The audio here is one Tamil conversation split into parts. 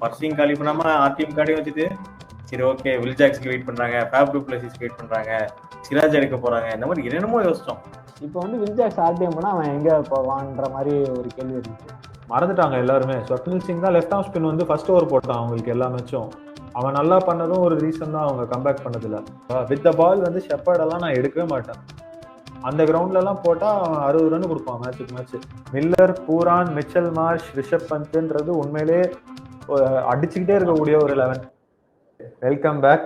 பர்சிங் காலி பண்ணாம ஆர்டிஎம் கார்டையும் வச்சுட்டு சரி ஓகே வில் ஜாக்ஸ்க்கு வெயிட் பண்றாங்க, ஃபேப் டு பிளஸிஸ்க்கு வெயிட் பண்றாங்க, சிராஜ் எடுக்க போறாங்க, இந்த மாதிரி என்னென்னமோ யோசிச்சோம். இப்போ வந்து வில் ஜாக்ஸ் ஆர்டிஎம் பண்ணா அவன் எங்க போவான்ற மாதிரி ஒரு கேள்வி இருந்துச்சு. மறந்துட்டாங்க எல்லாருமே. ஸ்வப்னில் சிங் தான் லெஃப்ட் ஆம் ஸ்பின் வந்து ஃபர்ஸ்ட் ஓவர் போட்டான் அவங்களுக்கு எல்லா மேட்சும். அவன் நல்லா பண்ணதும் ஒரு ரீசன் தான் அவங்க கம்பேக் பண்ணதில்ல. வித் த பால் வந்து ஷெப்பர்டெல்லாம் நான் எடுக்கவே மாட்டேன். அந்த கிரவுண்ட்லலாம் போட்டால் அவன் 60 ரன் கொடுப்பான் மேட்சுக்கு match. Miller, Pooran, Mitchell Marsh, Rishabh பந்த்ன்றது உண்மையிலே அடிச்சுக்கிட்டே இருக்கக்கூடிய ஒரு 11. Welcome back.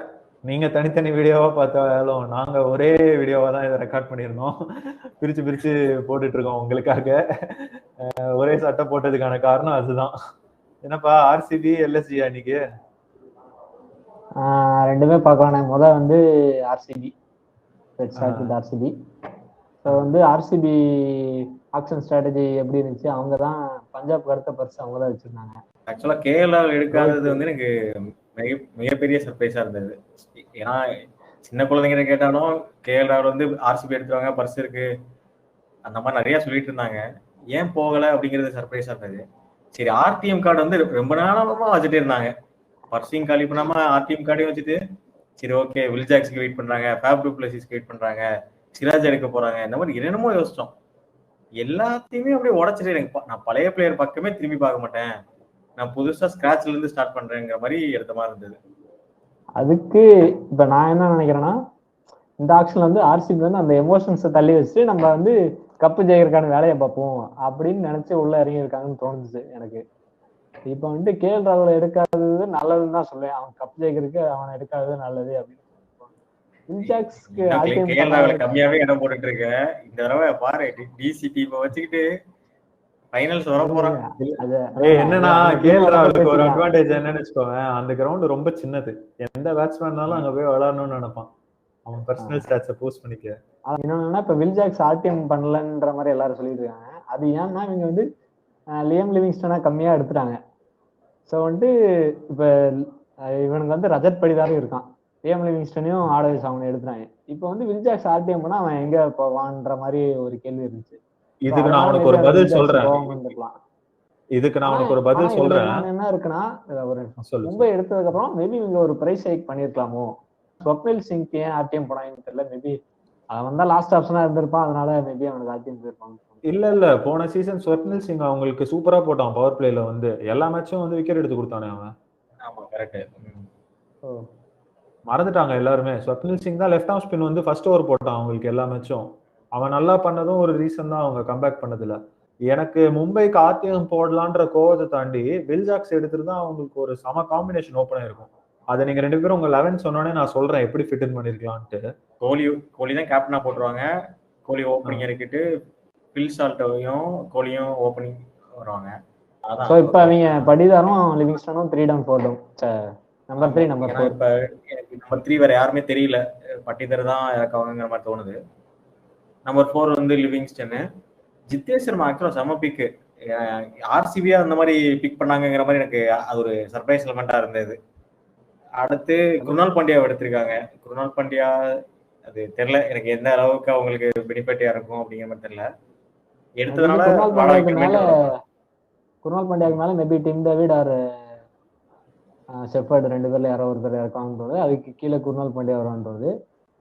நீங்க தனித்தனி வீடியோவா பார்த்தாலும் நாங்க ஒரே வீடியோவா தான் இதை ரெக்கார்ட் பண்ணியிருந்தோம். பிரிச்சு பிரிச்சு போட்டுட்டு இருக்கோம் உங்களுக்காக. ஒரே சட்டை போட்டதுக்கான காரணம் அதுதான். என்னப்பா ஆர்சிபி எல்எஸ்ஜி அன்னைக்கு ரெண்டுமே பார்க்கலாம். முதல் வந்து ஆர்சிபி ஆர்சிபி. ஸோ வந்து ஆர்சிபி ஆக்ஷன் ஸ்ட்ராட்டஜி எப்படி இருந்துச்சு, அவங்க தான் பஞ்சாப் அடுத்த பரிசு அவங்க தான் வச்சிருந்தாங்க. ஆக்சுவலா கேஎல் எடுக்காதது வந்து எனக்கு மிகப்பெரிய சர்ப்ரைஸா இருந்தது. ஏன்னா சின்ன குழந்தைங்க கேட்டாலும் கேஎல் வந்து ஆர்சிபி எடுத்துவாங்க, பரிசு இருக்கு அந்த மாதிரி நிறைய சொல்லிட்டு இருந்தாங்க. ஏன் போகல அப்படிங்கிறது சர்ப்ரைஸா இருந்தது. சரி ஆர்டிஎம் கார்டு வந்து ரொம்ப நாளமா வச்சுட்டே இருந்தாங்க. பர்சிங் காலி பண்ணாம ஆர்டிஎம் கார்டையும் வச்சுட்டு சரி ஓகே வில் ஜாக்ஸ்க்கு வெயிட் பண்றாங்க, ஃபேப் டு பிளஸிஸ்க்கு வெயிட் பண்றாங்க, சிராஜ் எடுக்க போறாங்க, இந்த மாதிரி என்னென்னமோ யோசிச்சோம். எல்லாத்தையுமே அப்படியே உடச்சிட்டு எனக்கு நான் பழைய பிளேயர் பக்கமே திரும்பி பார்க்க மாட்டேன், நான் புதுசா ஸ்கிராச்ல இருந்து ஸ்டார்ட் பண்றேங்கிற மாதிரி எடுத்த மாதிரி இருந்தது. அதுக்கு இப்ப நான் என்ன நினைக்கிறேன்னா, இந்த ஆக்ஷன்ல வந்து ஆர்சிபி வந்து அந்த எமோஷன்ஸை தள்ளி வச்சுட்டு நம்ம வந்து கப்பு ஜெயிக்கிறதுக்கான வேலையை பார்ப்போம் அப்படின்னு நினைச்சு உள்ள இறங்கியிருக்காங்கன்னு தோணுச்சு எனக்கு. இப்ப வந்து கேஎல் ராகுல் எடுக்காதது நல்லதுன்னு தான் சொல்லுவேன். அவன் கப் ஜெயிக்கிறதுக்கு அவன் எடுக்காதது நல்லது அப்படின்னு. கம்மியாவே இடம் போட்டுட்டு இருக்க. இந்த தடவை பாரு டிசிடி வச்சுக்கிட்டு ஃபைனல்ஸ் வர போறான். என்னன்னா கேஎல் ராகுலுக்கு ஒரு அட்வான்டேஜ் என்னன்னு வச்சுக்கோங்க, அந்த கிரவுண்ட் ரொம்ப சின்னது. எந்த பேட்ஸ்மேனாலும் அங்க போய் விளையாடணும்னு நினைப்பான். அவன் பர்சனல் ஸ்டாட்ஸை போஸ்ட் பண்ணிக்க. என்னன்னா இப்ப வில் ஜாக்ஸ் ஆர்டிஎம் பண்ணலன்ற மாதிரி எல்லாரும் சொல்லிட்டு இருக்காங்க. அது ஏன்னா இவங்க வந்து லியம் லிவிங்ஸ்டனா கம்மியா எடுத்துட்டாங்க. ஸோ வந்து இப்ப இவனுக்கு வந்து ரஜத் படிதாரும் இருக்கான், லியம் லிவிங்ஸ்டனையும் ஆட வச்சு அவனை எடுத்துட்டாங்க. இப்போ வந்து வில் ஜாக்ஸ் ஆர்டிஎம் பண்ணா அவன் எங்க போவான்ற மாதிரி ஒரு கேள்வி இருந்துச்சு. இதுக்கு நான் உனக்கு ஒரு பதில் சொல்றேன். என்ன இருக்குன்னா, ஒரு மும்பை எடுத்ததுக்கு அப்புறம் மேபி இவங்க ஒரு பிரைஸ் ஹைக் பண்ணிருக்கலாமோ. ஸ்வப்னில் சிங் ஏன் ஆர்டிஎம் போனாங்கன்னு தெரியல. மேபி அவன் வந்தா லாஸ்ட் ஆப்ஷனா இருந்திருப்பான், அதனால மேபி அவனுக்கு ஆர்டிஎம் போயிருப்பாங்க. இல்ல போன சீசன் ஸ்வப்னில் சிங் அவங்களுக்கு சூப்பரா போட்டான். பவர் பிளேல வந்து எல்லா மேட்சும் வந்து விக்கெட் எடுத்து கொடுத்தானே அவன். மறந்துட்டாங்க எல்லாருமே. ஸ்வப்னில் சிங் தான் லெஃப்ட் ஆம் ஸ்பின் வந்து ஃபர்ஸ்ட் ஓவர் போட்டான் அவங்களுக்கு எல்லா மேட்சும். அவன் நல்லா பண்ணதும் ஒரு ரீசன் தான் அவங்க கம்பேக் பண்ணதில்ல. எனக்கு மும்பைக்கு ஆர்டிஎம் போடலான்ற கோவத்தை தாண்டி வில் ஜாக்ஸ் எடுத்துட்டு அவங்களுக்கு ஒரு சம காம்பினேஷன் ஓப்பன் ஆயிருக்கும். அதை நீங்க ரெண்டு பேரும் உங்க 11 சொன்னோடனே நான் சொல்றேன் எப்படி ஃபிட் இன் பண்ணிருக்கலான்ட்டு. கோலி தான் கேப்டனா போட்டுருவாங்க. கோலி ஓப்பனிங் இறக்கிட்டு பில் சால்ட்டையும் கோலியும் ஓப்பனிங் வருவாங்க. சோ இப்போ அவங்க படிதாரும் லிவிங்ஸ்டனும் 3 டவுன் 4 டவுன் நம்பர் 3 நம்பர் 4. இப்ப எனக்கு நம்பர் 3 வேற யாருமே தெரியல, பட்டிதர் தான் இறக்குவாங்கங்கிற மாதிரி தோணுது. நம்பர் 4 வந்து லிவிங்ஸ்டன். ஜித்தேஷ் சர்மா ஆக்சுவலா செம பிக். ஆர்சிபியா அந்த மாதிரி பிக் பண்ணாங்கிற மாதிரி எனக்கு அது ஒரு சர்ப்ரைஸ் எலமெண்டா இருந்தது. அடுத்து குருணால் பாண்டியாவை எடுத்திருக்காங்க. குருணால் பாண்டியா அது தெரியல எனக்கு எந்த அளவுக்கு அவங்களுக்கு பெனிஃபிட்டியா இருக்கும் அப்படிங்கிற மாதிரி தெரியல. எடுத்ததுனால குருணால் பாண்டியாவுக்கு மேல maybe Tim David or Shepherd ரெண்டு பேர்ல யாரோ ஒருத்தர் இறக்காங்கன்றது, அதுக்கு கீழே குருணால் பாண்டியா வரான்றது.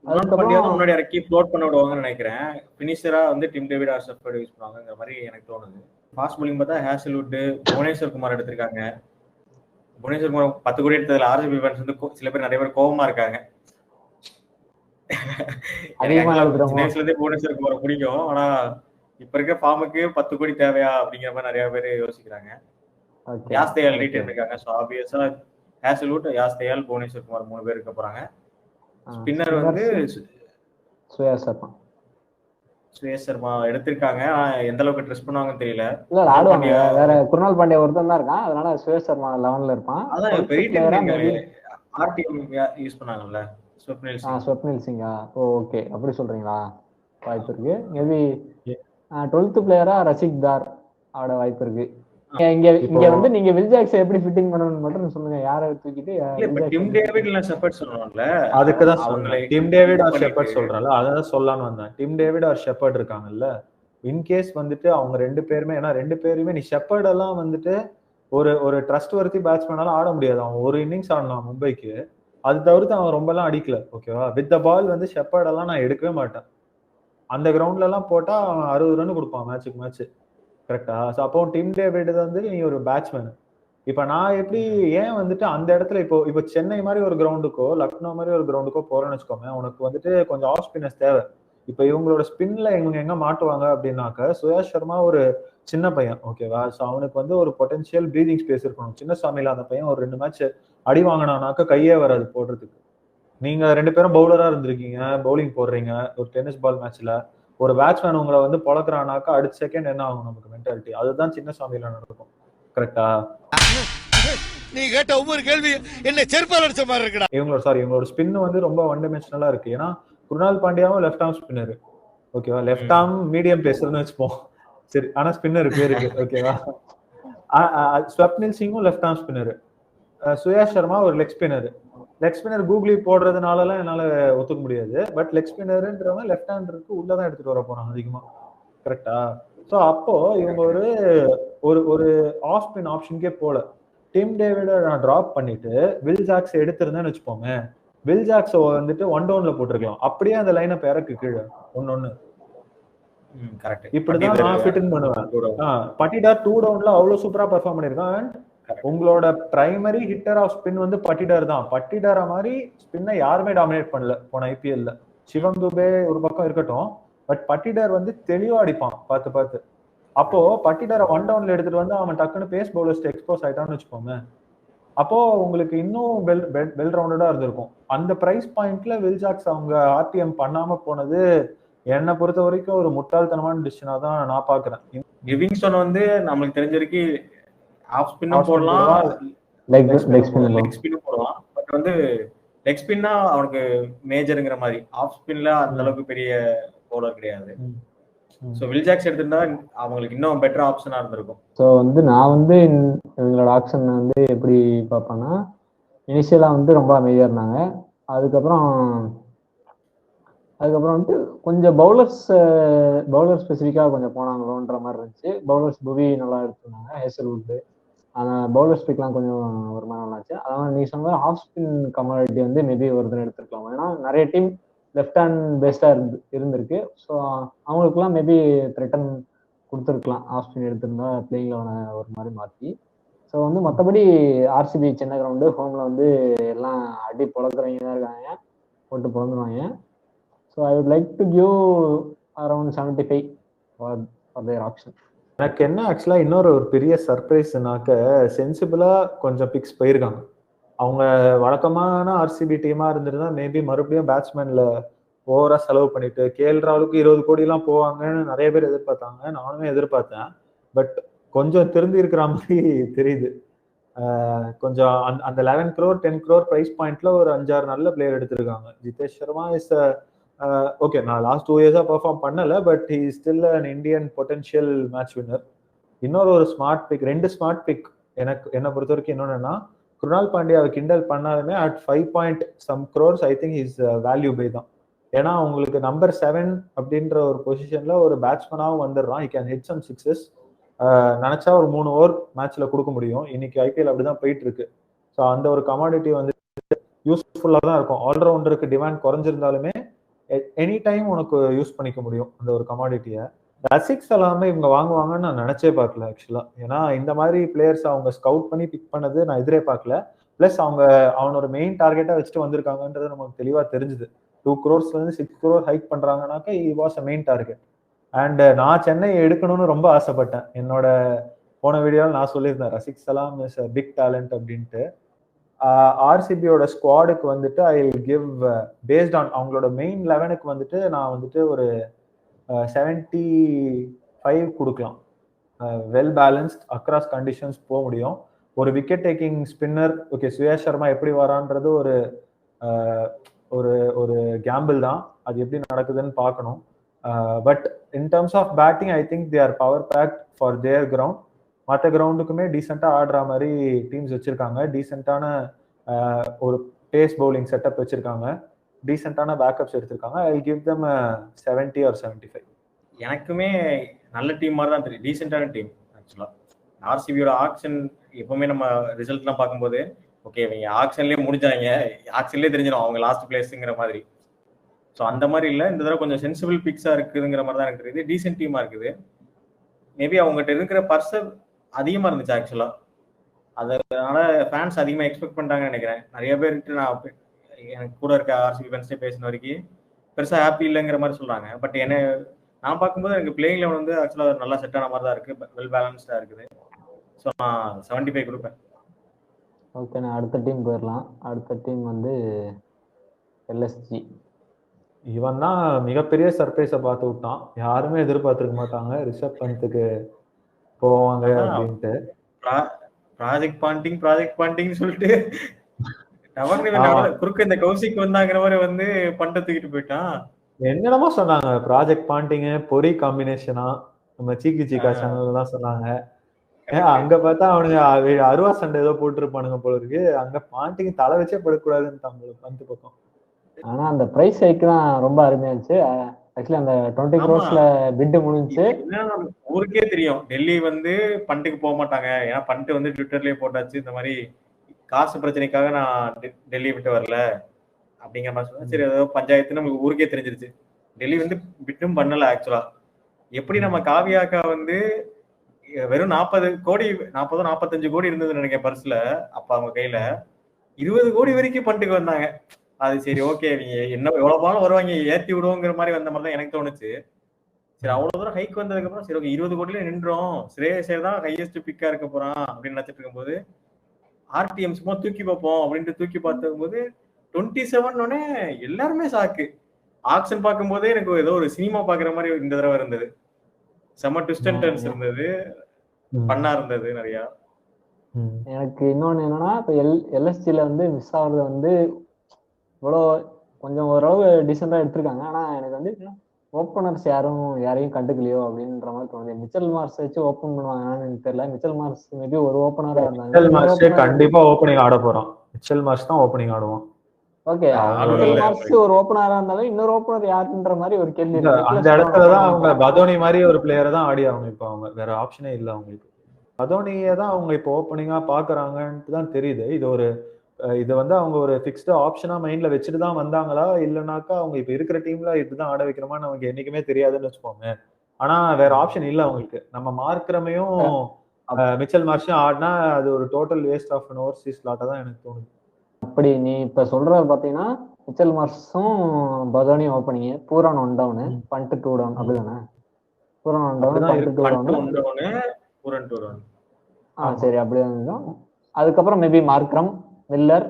முன்னாடி இறக்கி ஃப்ளோட் பண்ண விடுவாங்கன்னு நினைக்கிறேன். பினிஷரா வந்து Tim David or Shepherd use பண்ணுவாங்கிற மாதிரி எனக்கு தோணுது. ஃபாஸ்ட் பவுலிங் பார்த்தா ஹேசல்வுட், புவனேஸ்வர் குமார் எடுத்திருக்காங்க. புவனேஸ்வர் குமார் 10 கோடி எடுத்ததுல ஆர்சிபி ஃபேன்ஸ் வந்து சில பேர் நிறைய பேர் கோபமா இருக்காங்க. சின்ன வயசுல இருந்தே புவனேஸ்வர் குமார் பிடிக்கும், ஆனா இப்ப இருக்க ஃபார்முக்கு 10 கோடி தேவையா அப்படிங்கிற மாதிரி நிறைய பேர் யோசிக்கிறாங்க. யாஸ்தேயால் ரீட்டைன் இருக்காங்க. ஸோ ஆப்வியஸா ஹேசல்வுட், யாஸ்தேயால், புவனேஸ்வர் குமார் 3 பேர் இருக்க போறாங்க. ஸ்பின்னர் வந்து சுயேஷ் சர்மா எடுத்திருக்காங்க. எந்த அளவுக்கு ட்ரெஸ் பண்ணுவாங்கன்னு தெரியல. இல்ல ஆடுவாங்க, வேற குருணால் பாண்டியா ஒருத்தன் தான் இருக்கான், அதனால சுயேஷ் சர்மா 11ல இருப்பான். அதான் பெரிய ஆர்டிஎம் யூஸ் பண்ணாங்கல்ல ஸ்வப்னில் சிங்கா. ஓகே அப்படி சொல்றீங்களா? வாய்ப்பு இருக்கு. மேபி 12th பிளேயரா ரசிக் தார் ஆட வாய்ப்பு இருக்கு. இங்க வந்து நீங்க வில் ஜாக்ஸ் எப்படி ஃபிட்டிங் பண்ணணும்னு மட்டும் சொல்லுங்க. யாரை தூக்கிட்டு டிம் டேவிட் இல்ல ஷெப்பர்ட் சொல்றோம்ல, அதுக்கு தான் சொல்றேன். டிம் டேவிட் ஆர் ஷெப்பர்ட் சொல்றேன்ல, அதான் சொல்லலாம்னு வந்தேன். டிம் டேவிட் ஆர் ஷெப்பர்ட் இருக்காங்கல்ல, இன்கேஸ் வந்துட்டு அவங்க ரெண்டு பேருமே, ஏன்னா ரெண்டு பேருமே நீ ஷெப்பர்ட் எல்லாம் வந்துட்டு ஒரு ஒரு ட்ரஸ்ட் வர்த்தி பேட்ஸ்மேனால ஆட முடியாது. அவன் ஒரு இன்னிங்ஸ் ஆடலாம் மும்பைக்கு. அது தவிர்த்து அவன் ரொம்பலாம் அடிக்கல. ஓகேவா? வித் த பால் வந்து ஷெப்பர்டெல்லாம் நான் எடுக்கவே மாட்டேன். அந்த கிரவுண்ட்ல எல்லாம் போட்டா அவன் 60 ரன் கொடுப்பான் மேட்சுக்கு மேட்ச். கரெக்டா? ஸோ அப்போ டிம் டேவிட் வந்து நீ ஒரு பேட்ஸ்மேன். இப்ப நான் எப்படி ஏன் வந்துட்டு அந்த இடத்துல இப்போ சென்னை மாதிரி ஒரு கிரவுண்டுக்கோ லக்னோ மாதிரி ஒரு கிரவுண்டுக்கோ போறேன்னு வச்சுக்கோங்க, உனக்கு வந்துட்டு கொஞ்சம் ஆஃப் ஸ்பின்னர்ஸ் தேவை. இப்ப இவங்களோட ஸ்பின்ல இவங்க எங்க மாட்டுவாங்க அப்படின்னாக்க, சுயாஷ் சர்மா ஒரு சின்ன பையன். ஓகேவா? ஸோ அவனுக்கு வந்து ஒரு பொட்டன்ஷியல் பிரீதிங் ஸ்பேஸ் இருக்கணும். சின்ன சாமியில அந்த பையன் ஒரு 2 மேட்ச் அடி வாங்கினானாக்க கையே வராது போடுறதுக்கு. நீங்க 2 பேரும் பவுலரா இருந்திருக்கீங்க, பவுலிங் போடுறீங்க ஒரு டென்னிஸ் பால் மேட்ச்ல. ஒரு பேட்ஸ்மேன் உங்களை வந்து பொழக்கிறானாக்கா அடுத்த செகண்ட் என்ன ஆகும் நமக்கு மென்டாலிட்டி? அதுதான் சின்ன சாமியில நடக்கும். கரெக்டா? நீ கேட்ட ஒவ்வொரு கேள்வி என்ன செருப்பால் அடிச்ச மாதிரி இருக்குடா. இவங்களோட ஸ்பின் வந்து ரொம்ப ஒன் டைமென்ஷனலா இருக்கு. ஏன்னா குருணால் பாண்டியாவும் லெஃப்ட் ஆர்ம் ஸ்பின்னர். ஓகேவா? லெஃப்ட் ஆர்ம் மீடியம் பேசர்னு வச்சுப்போம். சரி, ஆனா ஸ்பின்னர் பேருக்கு. ஓகேவா? ஸ்வப்னில் சிங்கும் left arm spinner. Suyash Sharma ஒரு leg spinner. Leg spinner googly போடுறதுனாலலாம் என்னால ஒத்துக்க முடியாது. பட் லெக் ஸ்பின்னர்ன்றவங்க லெஃப்ட் ஹேண்டருக்கு உள்ளதான் எடுத்துட்டு வர போறாங்க அதிகமா. கரெக்டா? ஸோ அப்போ இவங்க ஒரு ஆஃப் ஸ்பின் ஆப்ஷனுக்கே போல. டிம் டேவிட நான் டிராப் பண்ணிட்டு வில் ஜாக்ஸ் எடுத்திருந்தேன்னு வச்சுப்போங்க, வில் ஜாக்ஸ் வந்துட்டு 1 டவுன்ல போட்டிருக்கலாம். அப்படியே அந்த லைனப் இறக்கு கீழே ஒன்னொன்னு. இப்படிதான் நான் ஃபிட் இன் பண்ணுவேன். பட்டிடார் 2 டவுன்ல அவ்வளவு சூப்பரா பெர்ஃபார்ம் பண்ணிருக்கான். அண்ட் உங்களோட பிரைமரி ஹிட்டர் ஆஃப் ஸ்பின் வந்து பட்டிடார் தான். பட்டிடார மாதிரி ஸ்பின்னை யாருமே டாமினேட் பண்ணல போன ஐபிஎல்ல. சிவம் துபே ஒரு பக்கம் இருக்கட்டும், பட் பட்டிடார் வந்து தெளிவா அடிப்பான் பார்த்து. அப்போ பட்டிடார 1 டவுன்ல எடுத்துட்டு வந்து அவன் டக்குன்னு பேஸ் பவுலர்ஸ் எக்ஸ்போஸ் ஆயிட்டான்னு வச்சுக்கோங்க, அப்போ உங்களுக்கு இன்னும் வெல் ரவுண்டடா இருந்திருக்கும். அந்த பிரைஸ் பாயிண்ட்ல வில் ஜாக்ஸ் அவங்க ஆர்டிஎம் பண்ணாம போனது என்னை பொறுத்த வரைக்கும் ஒரு முட்டாள்தனமான டிசிஷனா தான் நான் பாக்குறேன். லிவிங்ஸ்டன் வந்து நம்மளுக்கு தெரிஞ்ச வரைக்கும் ஆஃப் ஸ்பின்னும் போடலாம், லெக் ஸ்பின்னும் போடலாம். பட் வந்து லெக் ஸ்பின்னா அவனுக்கு மேஜருங்கிற மாதிரி, ஆஃப் ஸ்பின்ல அந்த அளவுக்கு பெரிய பவுலர் கிடையாது. ஸோ வில் ஜாக்ஸ் எடுத்திருந்தா அவங்களுக்கு இன்னும் பெட்டர் ஆப்ஷனா இருந்திருக்கும். ஸோ வந்து நான் வந்து இவங்களோட ஆப்ஷன் வந்து எப்படி பார்ப்பேன்னா, இனிஷியலா வந்து ரொம்ப அமைதியா இருந்தாங்க. அதுக்கப்புறம் வந்துட்டு கொஞ்சம் பவுலர் ஸ்பெசிஃபிக்காக கொஞ்சம் போனாங்களோன்ற மாதிரி இருந்துச்சு. பவுலர்ஸ் புவி நல்லா எடுத்துருந்தாங்க, ஹேசல்வுட். ஆனால் பவுலர் ஸ்பிக்லாம் கொஞ்சம் ஒரு மாதிரி நல்லாச்சு. அதனால் நீ சொன்ன ஆஃப் ஸ்பின் கமாடிட்டி வந்து மேபி ஒரு தடவை எடுத்துருக்கலாம். ஏன்னா நிறைய டீம் லெஃப்ட் ஹேண்ட் பெஸ்ட்டாக இருந்திருக்கு. ஸோ அவங்களுக்குலாம் மேபி த்ரெட்டன் கொடுத்துருக்கலாம் ஆஃப் ஸ்பின் எடுத்திருந்தா பிளேயிங் லெவனை ஒரு மாதிரி மாற்றி. ஸோ வந்து மற்றபடி ஆர்சிபி சின்ன கிரவுண்டு, ஹோமில் வந்து எல்லாம் அடி பொழக்கிறவங்க தான் இருக்காங்க, போட்டு பொழந்துருவாங்க. So I would like to give around 75 for their option. எனக்கு என்ன ஆக்சுவலா இன்னொரு பெரிய சர்ப்ரைஸ்னாக்க, சென்சிபிளா கொஞ்சம் பிக்ஸ் போயிருக்காங்க. அவங்க வழக்கமான ஆர்சிபி டீமா இருந்திருந்தா மேபி மறுபடியும் பேட்ஸ்மேன்ல ஓவரா செலவு பண்ணிட்டு கேஎல் ராகுலுக்கு 20 கோடி எல்லாம் போவாங்கன்னு நிறைய பேர் எதிர்பார்த்தாங்க. நானுமே எதிர்பார்த்தேன். பட் கொஞ்சம் திருந்தி இருக்கிற மாதிரி தெரியுது. கொஞ்சம் அந்த 11 crore 10 crore பிரைஸ் பாயிண்ட்ல ஒரு 5-6 நல்ல பிளேயர் எடுத்திருக்காங்க. ஜிதேஷ் சர்மா இஸ் ஓகே, நான் லாஸ்ட் 2 இயர்ஸா பெர்ஃபார்ம் பண்ணல, but he is still an Indian potential match winner. இன்னொரு ஸ்மார்ட் பிக், 2 ஸ்மார்ட் பிக் என்ன பொறுத்த வரைக்கும் இன்னொன்னா, குருணால் பாண்டியாவை கிண்டல் பண்ணாலுமே at 5 crores I think is value buy தான். ஏன்னா உங்களுக்கு நம்பர் 7 அப்படின்ற ஒரு பொசிஷன்ல ஒரு பேட்ஸ்மேனாவும் வந்துடுறான். he can hit some sixes. நினைச்சா ஒரு 3 ஓவர் மேட்ச்ல கொடுக்க முடியும். இன்னைக்கு ஐபிஎல் அப்படிதான் போயிட்டு இருக்கு. ஸோ அந்த ஒரு கமாடிட்டி வந்து யூஸ்ஃபுல்லா தான் இருக்கும். ஆல்ரவுண்டருக்கு டிமாண்ட் குறைஞ்சிருந்தாலுமே எனி டைம் உனக்கு யூஸ் பண்ணிக்க முடியும் அந்த ஒரு கமாடிட்டியை. ரசிக்ஸ் எல்லாமே இவங்க வாங்குவாங்கன்னு நான் நினைச்சே பார்க்கல ஆக்சுவலா. ஏன்னா இந்த மாதிரி பிளேயர்ஸ் அவங்க ஸ்கவுட் பண்ணி பிக் பண்ணது நான் எதிரே பார்க்கல. பிளஸ் அவனோட மெயின் டார்கெட்டா வச்சுட்டு வந்திருக்காங்கன்றது நமக்கு தெளிவா தெரிஞ்சுது. 2 crores இருந்து 6 crore ஹைக் பண்றாங்கன்னாக்க he was a main target. And நான் சென்னை எடுக்கணும்னு ரொம்ப ஆசைப்பட்டேன். என்னோட போன வீடியோவில் நான் சொல்லியிருந்தேன் ரசிக் சலாம் இஸ் a பிக் டேலண்ட் அப்படின்ட்டு. ஆர்சிபியோட ஸ்குவாடுக்கு வந்துட்டு I will give based on அவங்களோட மெயின் 11க்கு வந்துட்டு நான் வந்துட்டு ஒரு 75 கொடுக்கலாம். வெல் பேலன்ஸ்ட் அக்ராஸ் கண்டிஷன்ஸ் போக முடியும். ஒரு wicket taking spinner, okay Suyash Sharma எப்படி வரான்றது ஒரு கேம்பிள் தான், அது எப்படி நடக்குதுன்னு பார்க்கணும். But in terms of batting I think they are power packed for their ground. மற்ற கிரவுண்டுக்குமே டீசெண்டாக ஆடுற மாதிரி டீம்ஸ் வச்சிருக்காங்க. டீசெண்டான ஒரு பேஸ் பவுலிங் செட்டப் வச்சிருக்காங்க. டீசெண்டான பேக்கப்ஸ் எடுத்திருக்காங்க. I will give them 70 or 75. எனக்குமே நல்ல டீம் மாதிரி தான் தெரியும், டீசெண்டான டீம். ஆக்சுவலாக ஆர்சிபியோட ஆக்ஷன் எப்பவுமே நம்ம ரிசல்ட்லாம் பார்க்கும்போது ஓகே இவங்க ஆக்ஷன்லேயே முடிஞ்சாங்க, ஆக்ஷன்லேயே தெரிஞ்சிடும் அவங்க லாஸ்ட் பிளேஸுங்கிற மாதிரி. ஸோ அந்த மாதிரி இல்லை, இந்த தடவை கொஞ்சம் சென்சிபிள் பிக்ஸாக இருக்குதுங்கிற மாதிரி தான் எனக்கு தெரியுது. டீசென்ட் டீமாக இருக்குது. மேபி அவங்ககிட்ட இருக்கிற பர்சன் அதிகமாக இருந்துச்சு ஆக்சுவலாக. அதனால ஃபேன்ஸ் அதிகமாக எக்ஸ்பெக்ட் பண்ணிட்டாங்கன்னு நினைக்கிறேன். நிறைய பேருக்கு நான் எனக்கு கூட இருக்க ஆர்சிபி ஃபேன்ஸே பேசின வரைக்கும் பெருசாக ஹாப்பி இல்லைங்கிற மாதிரி சொல்கிறாங்க. பட் என்ன நான் பார்க்கும்போது எனக்கு பிளேயிங் லெவன் வந்து ஆக்சுவலாக நல்லா செட் ஆன மாதிரி தான் இருக்குது, வெல் பேலன்ஸ்டாக இருக்குது. ஸோ நான் 75 கொடுப்பேன். ஓகே, நான் அடுத்த டீம் போயிடலாம். அடுத்த டீம் வந்து எல்எஸ்ஜி. இவன் தான் மிகப்பெரிய சர்ப்ரைஸை பார்த்து விட்டான். யாருமே எதிர்பார்த்துருக்க மாட்டாங்க ரிஷப் பந்துக்கு போவாங்க அப்படின்ட்டு. ப்ராஜெக்ட் பாண்டிங் சொல்லிட்டு குறுக்க இந்த கௌசிக் வந்தாங்கிற மாதிரி வந்து பண்ட தூக்கிட்டு போயிட்டான். என்னென்னமோ சொன்னாங்க, ப்ராஜெக்ட் பாண்டிங் பொரி காம்பினேஷனா, நம்ம சீக்கி சீக்கா சேனல்ல தான் சொன்னாங்க. அங்க பார்த்தா அவனுங்க அருவா சண்டை ஏதோ போட்டுருப்பானுங்க போல இருக்கு. அங்க பாண்டிங் தலை வச்சே படக்கூடாதுன்னு தமிழ் பந்து பக்கம். ஆனா அந்த பிரைஸ் ஹைக் தான் ரொம்ப அருமையா இருந்துச்சு. ஆக்சுவலி அந்த 20 crores பிட் முடிஞ்சு ஊருக்கே தெரியும் டெல்லி வந்து பண்டுக்கு போக மாட்டாங்க. ஏன்னா பண்டு வந்து ட்விட்டர்லயே போட்டாச்சு, இந்த மாதிரி காசு பிரச்சனைக்காக நான் டெல்லி விட்டு வரல அப்படிங்கிற மாதிரி சொன்னா. சரி, ஏதோ பஞ்சாயத்து நமக்கு ஊருக்கே தெரிஞ்சிருச்சு. டெல்லி வந்து பிட்டும் பண்ணல ஆக்சுவலா. எப்படி நம்ம காவியாக்கா வந்து வெறும் 40 கோடி 45 கோடி இருந்ததுன்னு நினைக்கிறேன் பர்ஸ்ல அப்ப அவங்க கையில, 20 கோடி வரைக்கும் பண்டுக்கு வந்தாங்க. அது சரி ஓகே, என்ன எவ்வளவு பாலும் வருவாங்க ஏத்தி விடுவோங்கிற மாதிரி வந்த மாதிரி தான் எனக்கு தோணுச்சு. சரி, அவ்வளவு தூரம் ஹைக் வந்ததுக்கு அப்புறம் சரி ஓகே 20 கோடியில நின்றோம், ஸ்ரேயஸ் தான் ஹையஸ்ட் பிக்கா இருக்க போறான் அப்படின்னு நினைச்சிட்டு இருக்கும்போது ஆர்டிஎம் சும்மா தூக்கி பார்ப்போம் அப்படின்ட்டு தூக்கி பார்த்தும்போது 27 எல்லாருமே சாக்கு. ஆக்ஷன் பார்க்கும்போதே எனக்கு ஏதோ ஒரு சினிமா பாக்குற மாதிரி இந்த தடவை இருந்தது. செம்ம ட்விஸ்ட் அண்ட் டர்ன்ஸ் இருந்தது, பண்ணா இருந்தது நிறைய. எனக்கு இன்னொன்னு என்னன்னா, இப்போ எல்எஸ்ஜில வந்து மிஸ் ஆகுறது வந்து இவ்வளோ கொஞ்சம் ஓரளவு டீசெண்டா எடுத்திருக்காங்க. ஆனா எனக்கு வந்து ஓப்பனர்ஸ் யாரையும் கண்டுக்கலையோ அப்படின்ற மாதிரி தோணுது. மிச்சல் மார்ஸ் வச்சு ஓப்பன் பண்ணுவாங்கன்னு எனக்கு தெரியல. மிச்சல் மார்ஸ் மேபி ஒரு ஓப்பனரா இருந்தாங்க. கண்டிப்பா ஓப்பனிங் ஆட போறான். மிச்சல் மார்ஸ் தான் ஓப்பனிங் ஆடுவான். ஓகே, மிச்சல் மார்ஸ் ஒரு ஓப்பனரா இருந்தாலும் இன்னொரு ஓப்பனர் யாருன்ற மாதிரி ஒரு கேள்வி இருக்கு. அந்த இடத்துலதான் அவங்க பதோனி மாதிரி ஒரு பிளேயரை தான் ஆடி அவங்க. இப்ப அவங்க வேற ஆப்ஷனே இல்லை அவங்களுக்கு. பதோனியை தான் அவங்க இப்போ ஓப்பனிங்கா பாக்குறாங்கன்ட்டு தான் தெரியுது. இது வந்து அவங்க ஒரு ஃபிக்ஸ்டு ஆப்ஷனா மைண்ட்ல வச்சுட்டு தான் வந்தாங்களா, இல்லைனாக்கா அவங்க இப்ப இருக்கிற டீம்ல இதுதான் ஆட வைக்கிறோமான்னு நமக்கு என்னைக்குமே தெரியாதுன்னு வச்சுக்கோங்க. ஆனா வேற ஆப்ஷன் இல்லை அவங்களுக்கு. நம்ம மார்க்ரமையும் மிச்சல் மார்ஷும் ஆடினா அது ஒரு total waste of an overseas ஸ்லாட்டா தான் எனக்கு தோணுது. அப்படி நீ இப்ப சொல்ற பாத்தீங்கன்னா மிச்சல் மார்ஸும் பதோனியும் opening, Pooran 1 down Pant 2 down அப்படிதானே? Pooran 1 down Pant 2 down. சரி, அப்படிதான். அதுக்கப்புறம் மேபி மார்க்ரம், மில்லர்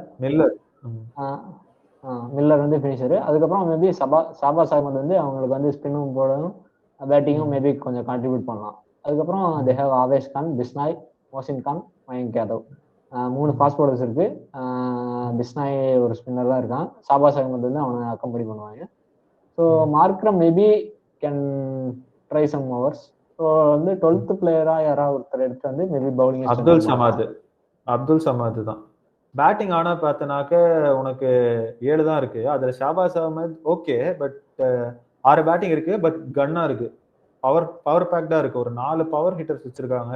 வந்து ஃபினிஷரு. அதுக்கப்புறம் மேபி ஷாபாஸ் அஹ்மத் வந்து அவங்களுக்கு வந்து ஸ்பின்னும் போடணும், பேட்டிங்கும் மேபி கொஞ்சம் கான்ட்ரிபியூட் பண்ணலாம். அதுக்கப்புறம் they have Avesh Khan, Bishnoi, Mohsin Khan, Mayank Yadav, 3 fast bowlers இருக்கு. பிஸ்னாய் ஒரு ஸ்பின்னர் தான் இருக்கான். ஷாபாஸ் அஹ்மத் வந்து அவனை அக்கம்பெனி பண்ணுவாங்க. So Markram maybe can try some overs. So வந்து 12th பிளேயரா யாராவது ஒருத்தர் எடுத்து வந்து மேபி பவுலிங் அப்துல் சமாத் தான். பேட்டிங் ஆனா பார்த்தனாக்க உனக்கு 7 தான் இருக்கு. அதுல Shahbaz Ahmed okay, but 6 batting இருக்கு, பட் கன்னா இருக்கு, பவர் பேக்டா இருக்கு. ஒரு 4 பவர் ஹிட்டர்ஸ் வச்சிருக்காங்க.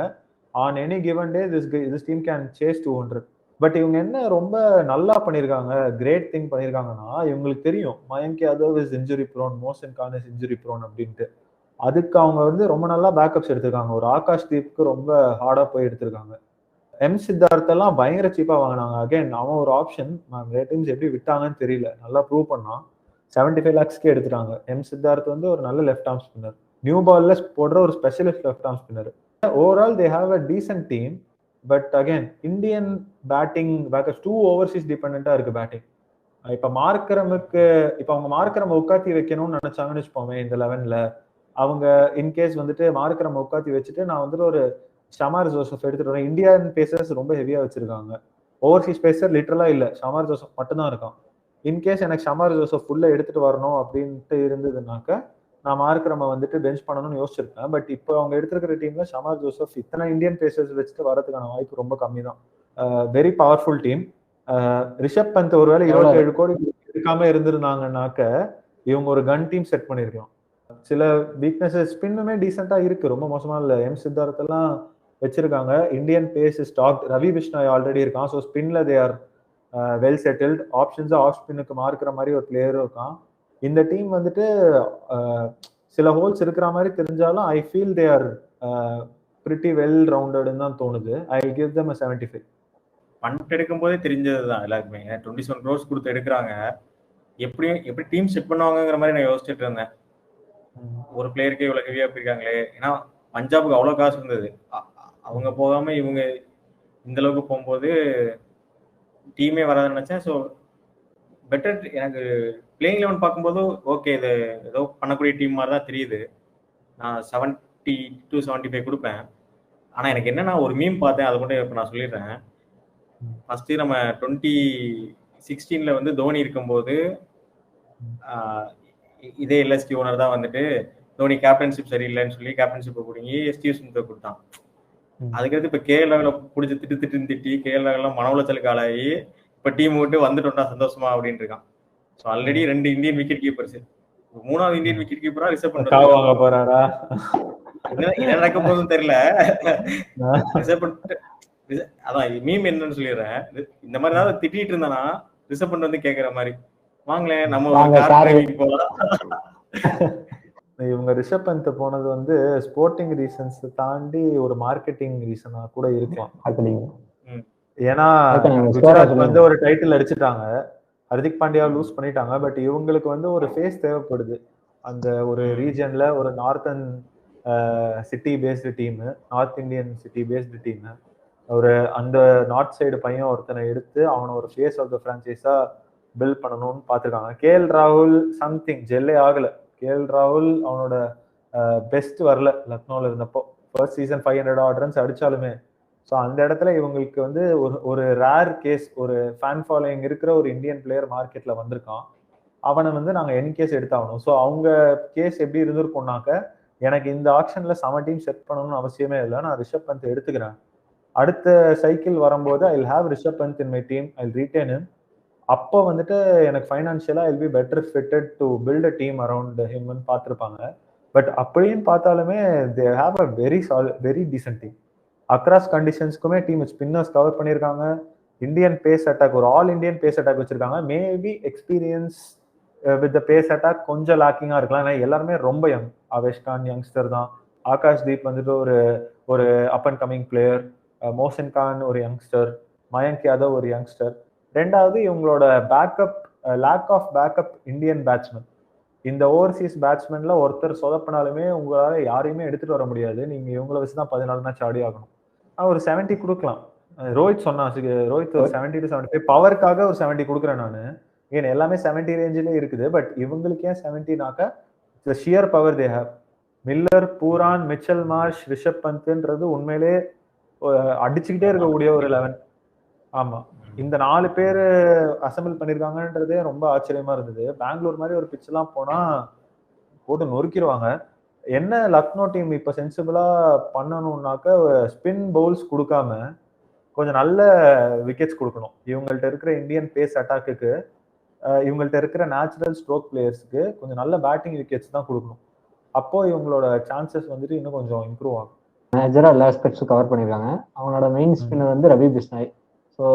On any given day this team can chase 200. பட் இவங்க என்ன ரொம்ப நல்லா பண்ணிருக்காங்க, கிரேட் திங் பண்ணிருக்காங்கன்னா, இவங்களுக்கு தெரியும் Mayank Yadav is injury prone, Mohsin Khan is injury prone அப்படின்ட்டு. அதுக்கு அவங்க வந்து ரொம்ப நல்லா பேக்கப்ஸ் எடுத்திருக்காங்க. ஒரு ஆகாஷ் தீப்க்கு ரொம்ப ஹார்டா போய் எடுத்திருக்காங்க. எம் சித்தார்த்தெல்லாம் பயங்கர சீப்பா வாங்கினாங்க. அகைன் அவன் ஒரு ஆப்ஷன். டீம்ஸ் எப்படி விட்டாங்கன்னு தெரியல, நல்லா ப்ரூவ் பண்ணான். 75 lakhsக்கே எடுத்துட்டாங்க. எம் சித்தார்த் வந்து ஒரு நல்ல லெஃப்ட் ஆர்ம் ஸ்பின்னர், நியூ பால்ல போடுற ஒரு specialist left arm spinner. Overall they have a decent team. But again Indian batting backers 2 overseas டிபெண்டா இருக்கு பேட்டிங். இப்ப அவங்க மார்க்கரம் உட்காத்தி வைக்கணும்னு நினைச்சாங்கன்னு வச்சுப்போமே இந்த 11ல, அவங்க இன்கேஸ் வந்துட்டு மார்க்கரம் உட்காத்தி வச்சுட்டு நான் வந்துட்டு ஒரு ஷமார் ஜோசப் எடுத்துட்டு வரேன். இந்தியன் பேசர்ஸ் ரொம்ப ஹெவியா வச்சிருக்காங்க. ஓவர்சீஸ் பேசர் லிட்டரலா இல்ல, ஷமார் ஜோசப் மட்டும்தான் இருக்கான். இன்கேஸ் எனக்கு ஷமார் ஜோசப் ஃபுல்லா எடுத்துட்டு வரணும் அப்படின்ட்டு இருந்ததுனாக்க நான் மார்க்கரம வந்துட்டு பெஞ்ச் பண்ணணும்னு யோசிச்சிருக்கேன். பட் இப்போ அவங்க எடுத்திருக்கிற டீம்ல ஷமார் ஜோசப் இத்தனை இந்தியன் பேசர்ஸ் வச்சுட்டு வரதுக்கான வாய்ப்பு ரொம்ப கம்மி தான். Very powerful team. Rishabh Pant ஒருவேளை 27 கோடி எடுக்காம இருந்திருந்தாங்கன்னாக்க இவங்க ஒரு கன் டீம் செட் பண்ணிருக்கலாம். சில வீக்னஸஸ் ஸ்பின்னுமே டீசெண்டா இருக்கு, ரொம்ப மோசமா இல்ல. எம் சித்தார்த் எல்லாம் வச்சிருக்காங்க. Indian pace stock. Ravi Bishnoi already இருக்கான். ஸோ ஸ்பின்ல தே ஆர் வெல் செட்டில்ட். ஆப்ஷன்ஸா ஆஃப் ஸ்பின்னுக்கு மார்க்கிற மாதிரி ஒரு பிளேயரும் இருக்கான். இந்த டீம் வந்துட்டு சில ஹோல்ஸ் இருக்கிற மாதிரி தெரிஞ்சாலும் I feel they are pretty well ரவுண்டட்னு தான் தோணுது. I give them 75. பண்ட் எடுக்கும் போதே தெரிஞ்சதுதான் எல்லாருக்குமே. 27 crores கொடுத்து எடுக்கிறாங்க. எப்படி டீம் செட் பண்ணுவாங்கிற மாதிரி நான் யோசிச்சுட்டு இருந்தேன். ஒரு பிளேயருக்கே இவ்வளவு ஹெவியா போயிருக்காங்களே. ஏன்னா பஞ்சாபுக்கு அவ்வளவு காசு இருந்தது. அவங்க போகாம இவங்க இந்த அளவுக்கு போகும்போது டீமே வராதுன்னு நினைச்சேன். So better. எனக்கு பிளேயிங் 11 பார்க்கும்போது ஓகே, இது ஏதோ பண்ணக்கூடிய டீம் மாதிரி தான் தெரியுது. நான் 70 to 75 கொடுப்பேன். ஆனா எனக்கு என்னன்னா ஒரு மீம் பார்த்தேன், அதை மட்டும் இப்போ நான் சொல்லிடுறேன். ஃபர்ஸ்ட் நம்ம 2016 வந்து தோனி இருக்கும்போது இதே எல்எஸ்டி ஓனர் தான் வந்துட்டு தோனி கேப்டன்ஷிப் சரியில்லைன்னு சொல்லி கேப்டன்ஷிப்பை பிடிங்கி ஸ்டீவ் ஸ்மித்தை கொடுத்தான். அதுக்கடுத்து இப்போ கேஎல் ராகுல பிடிச்சி திட்டி கேஎல் ராகுலாம் மன உளைச்சலுக்கு ஆளாகி இப்போ டீம் விட்டு வந்துட்டோம்னா சந்தோஷமா அப்படின்னு இருக்கான். So already 2 Indian wicket keepers, 3வது இந்தியன் விக்கெட் கீப்பரா ரிசர்வ் பண்றாங்க போறாரா, என்ன நடக்க போகுதுன்னு தெரியல. ரிசர்வ் பண்ணிட்டு அதான் மீம் என்னன்னு சொல்லிடுறேன். இந்த மாதிரி ஏதாவது திட்டிட்டு இருந்தானா ரிசர்வ் பண்ணிட்டு வந்து கேட்கற மாதிரி, வாங்களேன் நம்ம போகலாம். இவங்க ரிஷப் பந்த் போனது வந்து ஸ்போர்ட்டிங் ரீசன்ஸ் தாண்டி ஒரு மார்க்கெட்டிங் ரீசனா கூட இருக்கும். ஏன்னா குஜராத் வந்து ஒரு டைட்டில் அடிச்சுட்டாங்க, ஹர்திக் பாண்டியா லூஸ் பண்ணிட்டாங்க. பட் இவங்களுக்கு வந்து ஒரு ஃபேஸ் தேவைப்படுது. அந்த ஒரு ரீஜன்ல ஒரு northern city based team, north Indian city based team, ஒரு அந்த நார்த் சைடு பையன் ஒருத்தனை எடுத்து அவனை ஒரு ஃபேஸ் ஆஃப் த பிரான்ச்சைஸா பில்ட் பண்ணணும்னு பார்த்துருக்காங்க. கேஎல் ராகுல் சம்திங் ஜெல்லே ஆகல. கேஎல் ராகுல் அவனோட பெஸ்ட் வரல லக்னோவில் இருந்தப்போ. ஃபர்ஸ்ட் சீசன் 500 odd runs அடிச்சாலுமே. ஸோ அந்த இடத்துல இவங்களுக்கு வந்து ஒரு ரேர் கேஸ், ஒரு ஃபேன் ஃபாலோயிங் இருக்கிற ஒரு இந்தியன் பிளேயர் மார்க்கெட்ல வந்திருக்கான். அவனை வந்து நாங்கள் என் கேஸ் எடுத்தாகணும். ஸோ அவங்க கேஸ் எப்படி இருந்திருக்கோம்னாக்க, எனக்கு இந்த ஆக்ஷன்ல சம டீம் செட் பண்ணணும்னு அவசியமே இல்லை, நான் ரிஷப் பந்த் எடுத்துக்கிறேன். அடுத்த சைக்கிள் வரும்போது I have Rishabh Pant in my team, I retain him. அப்போ வந்துட்டு எனக்கு ஃபைனான்ஷியலா I'll be better fitted to build a team around ஹிம்னு பார்த்துருப்பாங்க. பட் அப்படின்னு பார்த்தாலுமே they have a very decent team. Across கண்டிஷன்ஸ்க்குமே டீம் ஸ்பின்னர்ஸ் கவர் பண்ணியிருக்காங்க. இந்தியன் பேஸ் அட்டாக், ஒரு ஆல் இந்தியன் பேஸ் அட்டாக் வச்சிருக்காங்க. Maybe experience with the pace attack கொஞ்சம் லாக்கிங்கா இருக்கலாம். ஏன்னா எல்லாருமே ரொம்ப யங். ஆவேஷ் கான் யங்ஸ்டர் தான், ஆகாஷ் தீப் வந்துட்டு ஒரு up and coming player, Mohsin Khan ஒரு யங்ஸ்டர், மயங்க் யாதவ் ஒரு யங்ஸ்டர். ரெண்டாவது இவங்களோட backup, lack of backup Indian batsman. இந்த ஓவர்சீஸ் பேட்ஸ்மேன்ல ஒருத்தர் சொதப்பினாலுமே உங்களால யாரையுமே எடுத்துட்டு வர முடியாது. நீங்க இவங்களை வச்சுதான் 14 மேட்ச் ஆடி ஆகணும். ஒரு 70 கொடுக்கலாம். ரோஹித் சொன்னா, ரோஹித் ஒரு 70 to 75 பவருக்காக ஒரு 70 கொடுக்குறேன் நான். ஏன் எல்லாமே 70 ரேஞ்சிலே இருக்குது. பட் இவங்களுக்கு ஏன் 70னாக்க sheer power they have. Miller, Pooran, Mitchell Marsh, Rishabh பந்த்ன்றது உண்மையிலே அடிச்சுக்கிட்டே இருக்கக்கூடிய ஒரு 11. ஆமா, இந்த 4 பேர் அசம்பிள் பண்ணிருக்காங்கன்றதே ரொம்ப ஆச்சரியமா இருந்தது. பெங்களூர் மாதிரி ஒரு பிட்ச் எல்லாம் போனா போட்டு நொறுக்கிடுவாங்க. என்ன லக்னோ டீம் இப்ப சென்சிபிளா பண்ணணும்னாக்க, ஸ்பின் பவுல்ஸ் கொடுக்காம கொஞ்சம் நல்ல விக்கெட்ஸ் கொடுக்கணும். இவங்கள்ட்ட இருக்கிற இந்தியன் பேஸ் அட்டாக்கு, இவங்கள்ட்ட இருக்கிற நேச்சுரல் ஸ்ட்ரோக் பிளேயர்ஸ்க்கு கொஞ்சம் நல்ல பேட்டிங் விக்கெட்ஸ் தான் கொடுக்கணும். அப்போ இவங்களோட சான்சஸ் வந்துட்டு இன்னும் கொஞ்சம் இம்ப்ரூவ் ஆகும். மேஜரா எல்லா ஆஸ்பெக்ட்ஸும் கவர் பண்ணிருக்காங்க. அவனோட மெயின் ஸ்பின்னர் வந்து ரவி பிஷ்னாய். ஸோ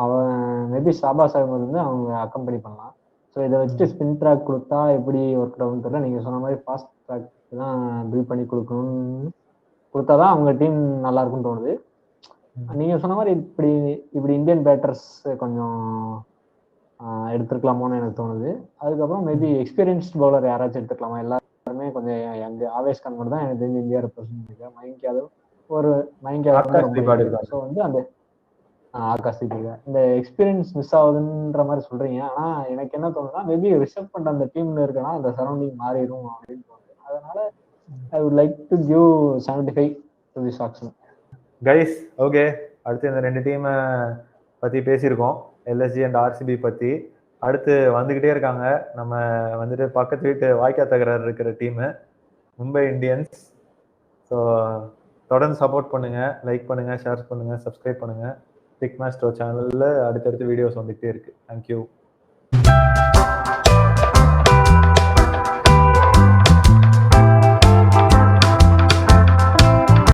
அவன் மேபி ஷாபாஸ் அகமது வந்து அவங்க அக்கம்பெனி பண்ணலாம். ஸோ இதை வச்சுட்டு ஸ்பின் ட்ராக் கொடுத்தா எப்படி ஒர்க் ஆகும்னு தெரியல. நீங்கள் சொன்ன மாதிரி ஃபாஸ்ட் ட்ராக் தான் பில்ட் பண்ணி கொடுத்தாதான் அவங்க டீம் நல்லா இருக்கும்னு தோணுது. நீங்கள் சொன்ன மாதிரி இப்படி இந்தியன் பேட்டர்ஸ் கொஞ்சம் எடுத்துருக்கலாமோன்னு எனக்கு தோணுது. அதுக்கப்புறம் மேபி எக்ஸ்பீரியன்ஸ்ட் பவுலர் யாராச்சும் எடுத்துக்கலாமா? எல்லாருமே கொஞ்சம் எங்க ஆவேஷ் கான் மட்டும் தான் எனக்கு தெரிஞ்சு இந்தியா ரெப்ரசன்ட் பண்ணிருக்கேன். மயங்க் யாதவ் ஸோ வந்து அந்த ஆகாஷ் இந்த எக்ஸ்பீரியன்ஸ் மிஸ் ஆகுதுன்ற மாதிரி சொல்றீங்க. ஆனா எனக்கு என்ன தோணுதுன்னா, மேபி ரிஷப் பண்ட் அந்த டீம்ல இருக்கனா அந்த சரௌண்டிங் மாறிடும் அப்படின்னு தோணுது. அதனால I would like to give 75 to this action. Guys, okay, அடுத்து இந்த 2 டீமை பத்தி பேசியிருக்கோம், எல்எஸ்ஜி அண்ட் ஆர்சிபி பத்தி. அடுத்து வந்துகிட்டே இருக்காங்க நம்ம வந்துட்டு பக்கத்து வீட்டு வாய்க்கா தகராறு இருக்கிற டீமு மும்பை இந்தியன்ஸ். ஸோ தொடர்ந்து சப்போர்ட் பண்ணுங்க, லைக் பண்ணுங்க, ஷேர் பண்ணுங்க, சப்ஸ்கிரைப் பண்ணுங்க. பிக் மாஸ்டர் சேனல்ல அடுத்தடுத்து வீடியோஸ் வந்துகிட்டே இருக்கு. தேங்க்யூ.